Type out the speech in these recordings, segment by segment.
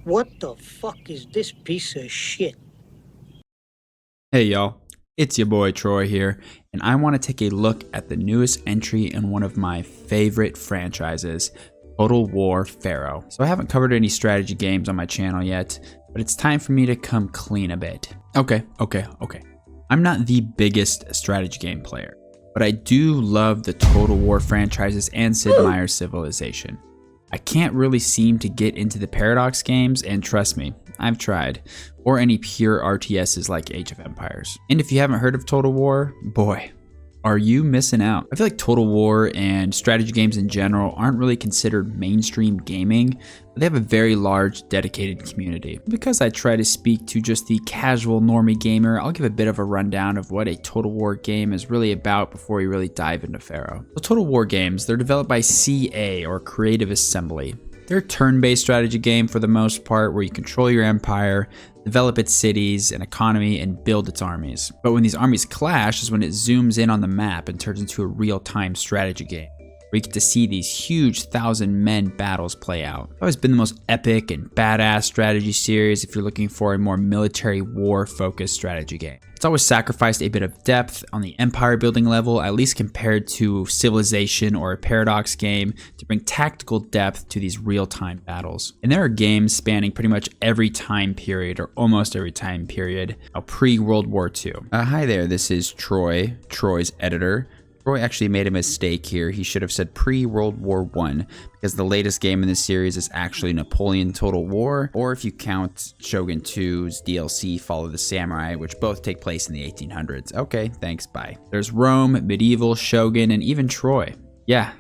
What the fuck is this piece of shit? Hey y'all, it's your boy Troy here, and I want to take a look at the newest entry in one of my favorite franchises, Total War Pharaoh. So I haven't covered any strategy games on my channel yet, but it's time for me to come clean a bit. Okay. I'm not the biggest strategy game player, but I do love the Total War franchises and Sid Meier's Civilization. I can't really seem to get into the Paradox games, and trust me, I've tried, or any pure RTSs like Age of Empires. And if you haven't heard of Total War, boy, are you missing out. I feel like Total War and strategy games in general aren't really considered mainstream gaming, but they have a very large dedicated community. Because I try to speak to just the casual normie gamer, I'll give a bit of a rundown of what a Total War game is really about before we really dive into Pharaoh. So Total War games, they're developed by CA, or Creative Assembly. They're a turn-based strategy game for the most part, where you control your empire, develop its cities and economy, and build its armies. But when these armies clash is when it zooms in on the map and turns into a real-time strategy game, where you get to see these huge 1,000-men battles play out. It's always been the most epic and badass strategy series if you're looking for a more military war-focused strategy game. It's always sacrificed a bit of depth on the empire building level, at least compared to Civilization or a Paradox game, to bring tactical depth to these real-time battles. And there are games spanning pretty much every time period, or almost every time period, pre-World War II. Hi there, this is Troy, Troy's editor. Troy actually made a mistake here. He should have said pre-World War I, because the latest game in this series is actually Napoleon Total War, or if you count Shogun 2's DLC Fall of the Samurai, which both take place in the 1800s. Okay, thanks, bye. There's Rome, Medieval, Shogun, and even Troy. Yeah,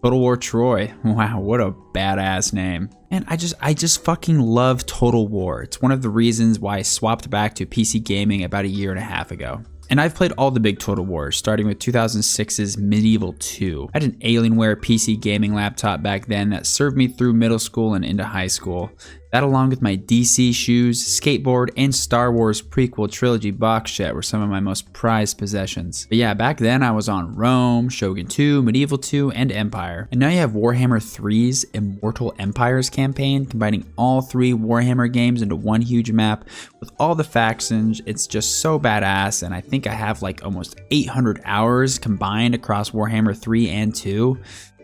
Total War Troy. Wow, what a badass name. And I just fucking love Total War. It's one of the reasons why I swapped back to PC gaming about a year and a half ago. And I've played all the big Total Wars, starting with 2006's Medieval 2. I had an Alienware PC gaming laptop back then that served me through middle school and into high school. That, along with my DC shoes, skateboard, and Star Wars prequel trilogy box set, were some of my most prized possessions. But yeah, back then I was on Rome, Shogun 2, Medieval 2, and Empire. And now you have Warhammer 3's Immortal Empires campaign, combining all three Warhammer games into one huge map with all the factions. It's just so badass, and I think I have like almost 800 hours combined across Warhammer 3 and 2.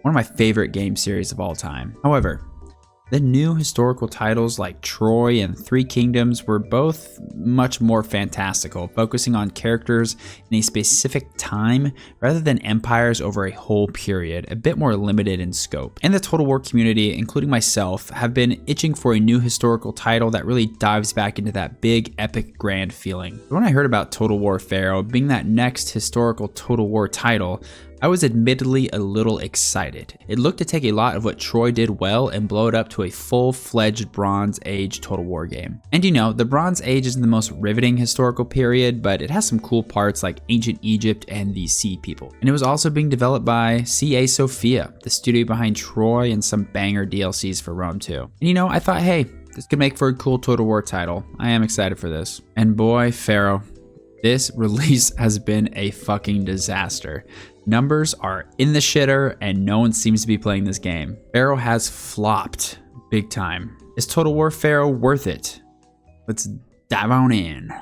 One of my favorite game series of all time. However, the new historical titles like Troy and Three Kingdoms were both much more fantastical, focusing on characters in a specific time rather than empires over a whole period, a bit more limited in scope. And the Total War community, including myself, have been itching for a new historical title that really dives back into that big, epic, grand feeling. When I heard about Total War Pharaoh being that next historical Total War title, I was admittedly a little excited. It looked to take a lot of what Troy did well and blow it up to a full-fledged Bronze Age Total War game. And you know, the Bronze Age isn't the most riveting historical period, but it has some cool parts like ancient Egypt and the Sea People. And it was also being developed by CA Sophia, the studio behind Troy and some banger DLCs for Rome 2. And you know, I thought, hey, this could make for a cool Total War title. I am excited for this. And boy, Pharaoh, this release has been a fucking disaster. Numbers are in the shitter, and no one seems to be playing this game. Pharaoh has flopped big time. Is Total War Pharaoh worth it? Let's dive on in.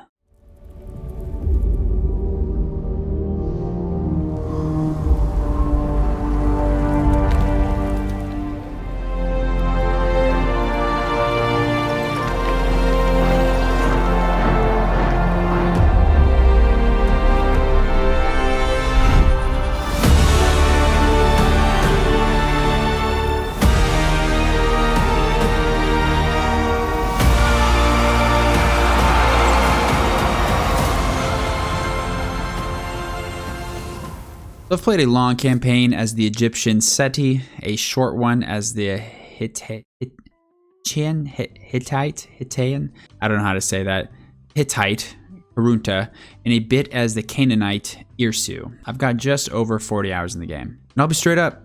I've played a long campaign as the Egyptian Seti, a short one as the Hittite, I don't know how to say that, Hittite, Harunta, and a bit as the Canaanite Irsu. I've got just over 40 hours in the game. And I'll be straight up,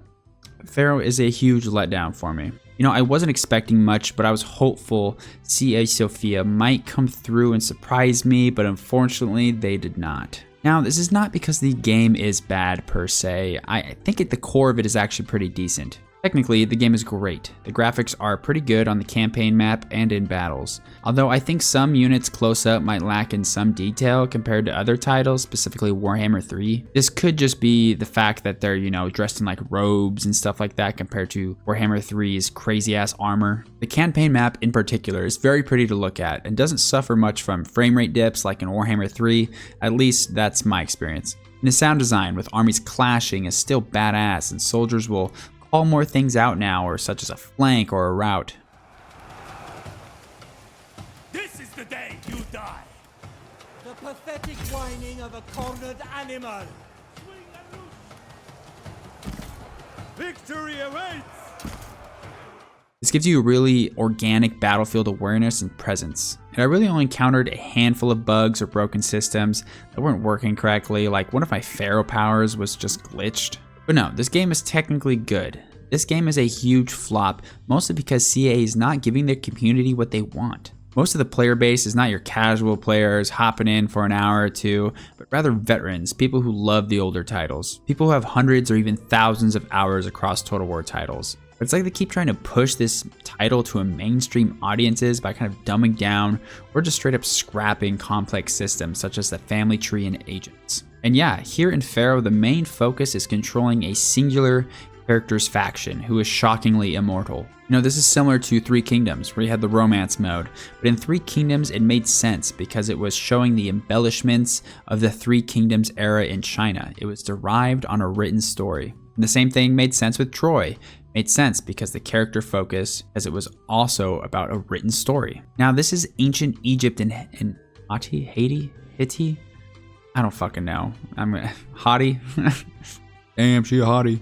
Pharaoh is a huge letdown for me. You know, I wasn't expecting much, but I was hopeful CA Sophia might come through and surprise me, but unfortunately they did not. Now, this is not because the game is bad per se. I think at the core of it is actually pretty decent. Technically, the game is great. The graphics are pretty good on the campaign map and in battles. Although I think some units close up might lack in some detail compared to other titles, specifically Warhammer 3. This could just be the fact that they're, dressed in like robes and stuff like that compared to Warhammer 3's crazy ass armor. The campaign map in particular is very pretty to look at and doesn't suffer much from frame rate dips like in Warhammer 3, at least that's my experience. And the sound design with armies clashing is still badass, and soldiers will call more things out now, or such as a flank or a rout. This is the day you die. The pathetic whining of a cornered animal. Victory awaits. This gives you a really organic battlefield awareness and presence. And I really only encountered a handful of bugs or broken systems that weren't working correctly, like one of my Pharaoh powers was just glitched. But no, this game is technically good. This game is a huge flop, mostly because CA is not giving their community what they want. Most of the player base is not your casual players hopping in for an hour or two, but rather veterans, people who love the older titles. People who have hundreds or even thousands of hours across Total War titles. But it's like they keep trying to push this title to a mainstream audiences by kind of dumbing down or just straight up scrapping complex systems such as the family tree and agents. And yeah, here in Pharaoh, the main focus is controlling a singular character's faction who is shockingly immortal. This is similar to Three Kingdoms, where you had the romance mode, but in Three Kingdoms it made sense because it was showing the embellishments of the Three Kingdoms era in China. It was derived on a written story. And the same thing made sense with Troy. Made sense because the character focus, as it was also about a written story. Now this is ancient Egypt and Hittite? I don't fucking know. Hottie? Damn, she a hottie.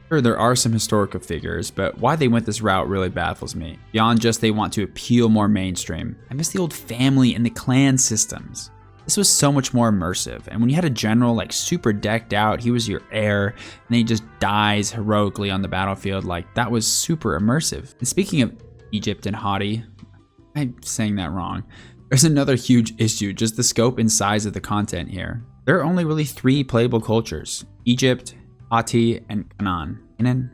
Sure, there are some historical figures, but why they went this route really baffles me. Beyond just they want to appeal more mainstream. I miss the old family and the clan systems. This was so much more immersive, and when you had a general like super decked out, he was your heir, and then he just dies heroically on the battlefield, like that was super immersive. And speaking of Egypt and Hottie, I'm saying that wrong. There's another huge issue, just the scope and size of the content here. There are only really 3 playable cultures: Egypt, Hatti, and Canaan. Canaan?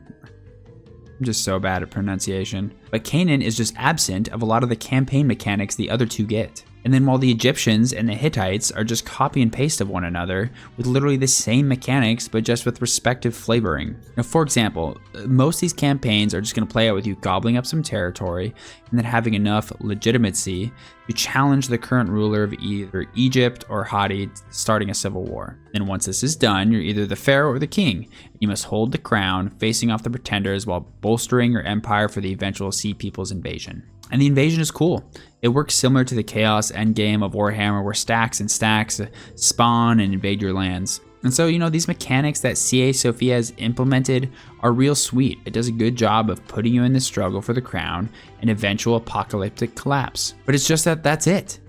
I'm just so bad at pronunciation. But Canaan is just absent of a lot of the campaign mechanics the other 2 get. And then while the Egyptians and the Hittites are just copy and paste of one another with literally the same mechanics but just with respective flavoring. Now, for example, most of these campaigns are just going to play out with you gobbling up some territory and then having enough legitimacy to challenge the current ruler of either Egypt or Hatti, starting a civil war. And once this is done, you're either the pharaoh or the king. You must hold the crown, facing off the pretenders while bolstering your empire for the eventual Sea People's invasion. And the invasion is cool. It works similar to the chaos endgame of Warhammer, where stacks and stacks spawn and invade your lands. And so, these mechanics that CA Sophia has implemented are real sweet. It does a good job of putting you in the struggle for the crown and eventual apocalyptic collapse. But it's just that's it.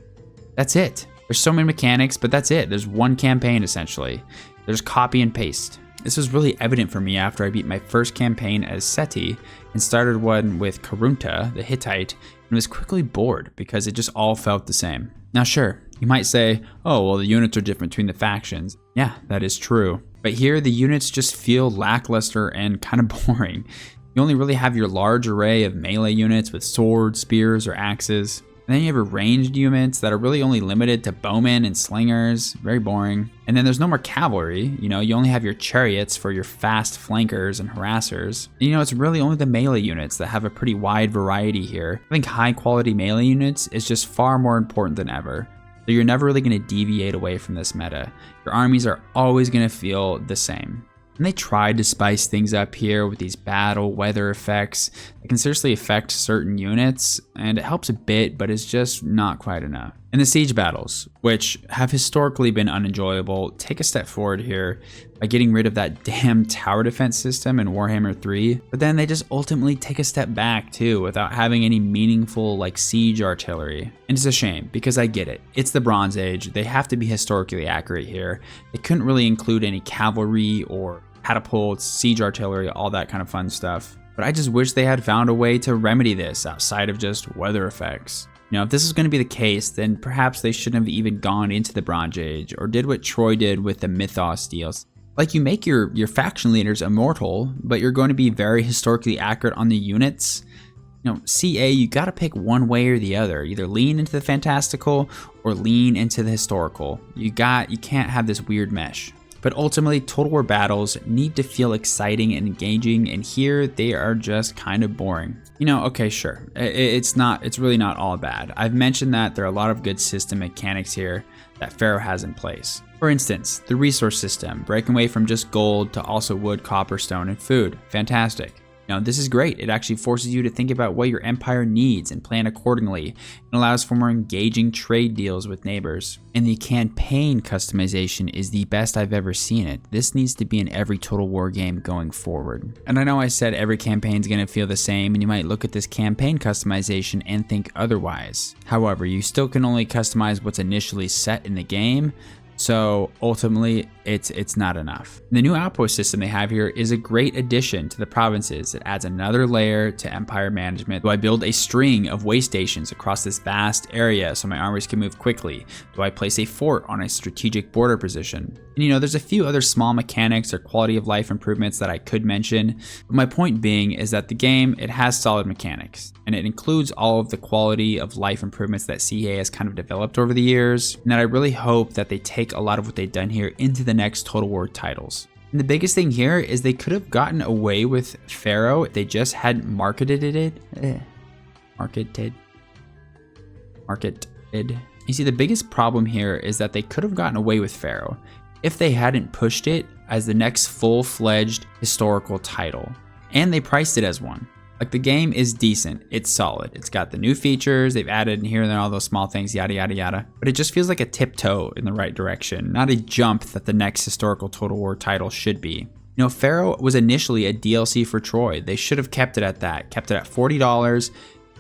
That's it. There's so many mechanics, but that's it. There's one campaign, essentially. There's copy and paste. This was really evident for me after I beat my first campaign as Seti and started one with Karunta, the Hittite, and was quickly bored because it just all felt the same. Now sure, you might say, oh, well, the units are different between the factions. Yeah, that is true. But here, the units just feel lackluster and kind of boring. You only really have your large array of melee units with swords, spears, or axes. And then you have ranged units that are really only limited to bowmen and slingers, very boring. And then there's no more cavalry, you only have your chariots for your fast flankers and harassers. And it's really only the melee units that have a pretty wide variety here. I think high quality melee units is just far more important than ever. So you're never really going to deviate away from this meta. Your armies are always going to feel the same. And they tried to spice things up here with these battle weather effects that can seriously affect certain units, and it helps a bit, but it's just not quite enough. And the siege battles, which have historically been unenjoyable, take a step forward here by getting rid of that damn tower defense system in Warhammer 3, but then they just ultimately take a step back too without having any meaningful siege artillery. And it's a shame because I get it. It's the Bronze Age. They have to be historically accurate here. They couldn't really include any cavalry or catapults, siege artillery, all that kind of fun stuff. But I just wish they had found a way to remedy this outside of just weather effects. If this is going to be the case, then perhaps they shouldn't have even gone into the Bronze Age or did what Troy did with the Mythos deals. Like, you make your faction leaders immortal, but you're going to be very historically accurate on the units. You know, CA, you got to pick one way or the other. Either lean into the fantastical or lean into the historical. You can't have this weird mesh. But ultimately, Total War battles need to feel exciting and engaging, and here they are just kind of boring. You know, okay, sure, it's really not all bad. I've mentioned that there are a lot of good system mechanics here that Pharaoh has in place. For instance, the resource system, breaking away from just gold to also wood, copper, stone, and food. Fantastic. Now, this is great. It actually forces you to think about what your empire needs and plan accordingly, and allows for more engaging trade deals with neighbors. And the campaign customization is the best I've ever seen it. This needs to be in every Total War game going forward. And I know I said every campaign is going to feel the same, and you might look at this campaign customization and think otherwise. However, you still can only customize what's initially set in the game, so ultimately, it's not enough. The new outpost system they have here is a great addition to the provinces. It adds another layer to empire management. Do I build a string of way stations across this vast area so my armies can move quickly? Do I place a fort on a strategic border position? And you know, there's a few other small mechanics or quality of life improvements that I could mention, but my point being is that the game, it has solid mechanics, and it includes all of the quality of life improvements that CA has kind of developed over the years, and that I really hope that they take a lot of what they've done here into the next Total War titles. And the biggest thing here is they could have gotten away with Pharaoh if they just hadn't marketed it. Marketed. You see, the biggest problem here is that they could have gotten away with Pharaoh if they hadn't pushed it as the next full-fledged historical title, and they priced it as one. Like, the game is decent, it's solid, it's got the new features, they've added in here and there all those small things, yada yada yada, but it just feels like a tiptoe in the right direction, not a jump that the next historical Total War title should be. You know, Pharaoh was initially a DLC for Troy. They should have kept it at that, kept it at $40,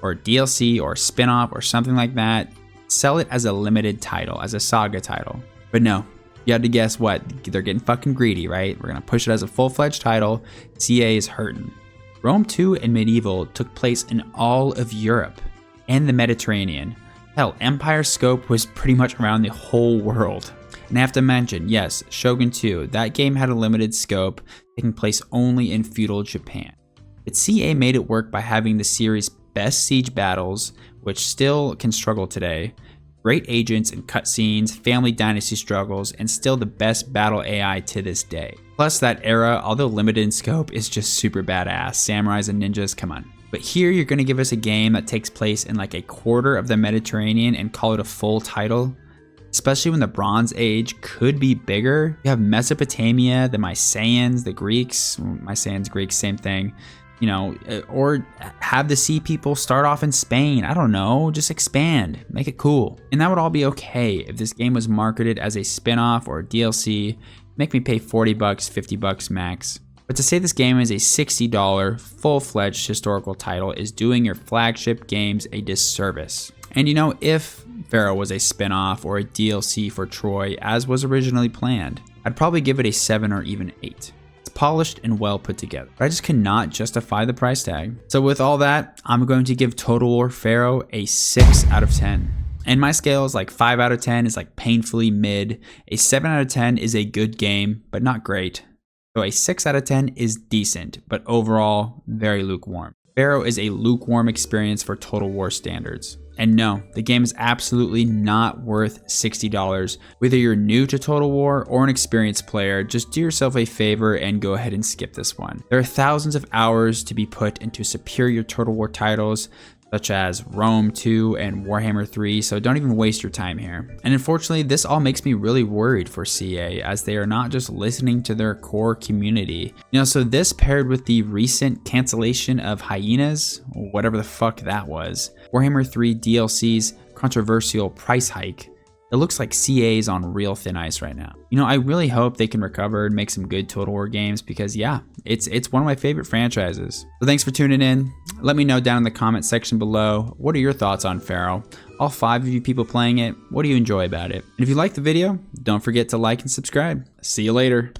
or DLC, or spin-off, or something like that. Sell it as a limited title, as a saga title. But no, you had to guess what, they're getting fucking greedy, right? We're gonna push it as a full-fledged title. CA is hurting. Rome 2 and Medieval took place in all of Europe and the Mediterranean. Hell, Empire's scope was pretty much around the whole world. And I have to mention, yes, Shogun 2, that game had a limited scope, taking place only in feudal Japan. But CA made it work by having the series' best siege battles, which still can struggle today, great agents and cutscenes, family dynasty struggles, and still the best battle AI to this day. Plus, that era, although limited in scope, is just super badass. Samurais and ninjas, come on. But here you're gonna give us a game that takes place in like a quarter of the Mediterranean and call it a full title? Especially when the Bronze Age could be bigger. You have Mesopotamia, the Mycenaeans, the Greeks, Mycenaeans, Greeks, same thing. You know, or have the sea people start off in Spain. I don't know, just expand, make it cool. And that would all be okay if this game was marketed as a spin-off or a DLC. Make me pay $40, $50 max. But to say this game is a $60 full-fledged historical title is doing your flagship games a disservice. And you know, if Pharaoh was a spin-off or a DLC for Troy as was originally planned, I'd probably give it a 7 or even 8. Polished and well put together, but I just cannot justify the price tag. So with all that, I'm going to give Total War Pharaoh a 6 out of 10. And my scale is like 5 out of 10 is like painfully mid. A 7 out of 10 is a good game, but not great. So a 6 out of 10 is decent, but overall very lukewarm. Pharaoh is a lukewarm experience for Total War standards. And no, the game is absolutely not worth $60. Whether you're new to Total War or an experienced player, just do yourself a favor and go ahead and skip this one. There are thousands of hours to be put into superior Total War titles, such as Rome 2 and Warhammer 3, so don't even waste your time here. And unfortunately, this all makes me really worried for CA, as they are not just listening to their core community. You know, so this paired with the recent cancellation of Hyenas, whatever the fuck that was, Warhammer 3 DLC's controversial price hike, it looks like CA is on real thin ice right now. You know, I really hope they can recover and make some good Total War games because yeah, it's one of my favorite franchises. So thanks for tuning in. Let me know down in the comment section below, what are your thoughts on Pharaoh? All 5 of you people playing it, what do you enjoy about it? And if you liked the video, don't forget to like and subscribe. See you later.